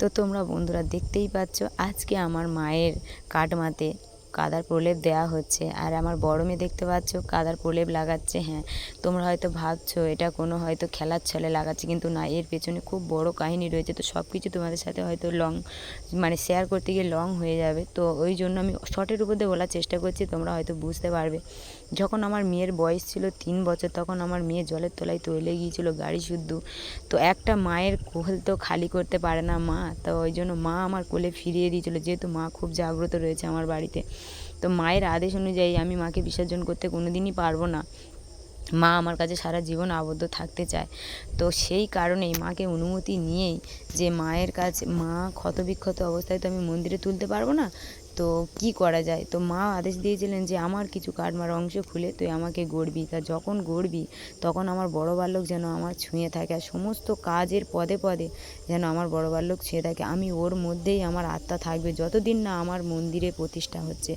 তো তোমরা বন্ধুরা দেখতেই পাচ্ছ আজকে আমার মায়ের কাটমাতে কাদার প্রলেপ দেওয়া হচ্ছে। আর আমার বড় মেয়ে দেখতে পাচ্ছ কাদার প্রলেপ লাগাচ্ছে। হ্যাঁ, তোমরা হয়তো ভাবছো এটা কোনো হয়তো খেলার ছলে লাগাচ্ছে, কিন্তু না, এর পেছনে খুব বড় কাহিনী রয়েছে। তো সব কিছু তোমাদের সাথে হয়তো শেয়ার করতে গিয়ে লং হয়ে যাবে। তো ওই জন্য আমি শর্টের উপর দিয়ে বলার চেষ্টা করছি, তোমরা হয়তো বুঝতে পারবে। যখন আমার মেয়ের বয়স ছিল 3 বছর, তখন আমার মেয়ে জলের তলায় তলিয়ে গিয়েছিল গাড়ি শুদ্ধ। তো একটা মায়ের কোল তো খালি করতে পারে না মা, তো ওই জন্য মা আমার কোলে ফিরিয়ে দিয়েছিলো, যেহেতু মা খুব জাগ্রত রয়েছে আমার বাড়িতে। তো মায়ের আদেশ অনুযায়ী আমি মাকে বিসর্জন করতে কোনো দিনই পারবো না। মা আমার কাছে সারা জীবন আবদ্ধ থাকতে চায়। তো সেই কারণেই মাকে অনুমতি নিয়েই, যে মায়ের কাছে মা ক্ষতবিক্ষত অবস্থায় তো আমি মন্দিরে তুলতে পারবো না, তো কি করা যায়। তো মা আদেশ দিয়েছিলেন যে আমার কিছু কাটমার অংশ খুলে তুই আমাকে গড়বি। তা যখন গড়বি তখন আমার বড় বালক যেন আমার ছুঁয়ে থাকে, আর সমস্ত কাজের পদে পদে যেন আমার বড় বালক ছুঁয়ে থাকে। আমি ওর মধ্যেই আমার আত্মা থাকবে যতদিন না আমার মন্দিরে প্রতিষ্ঠা হচ্ছে।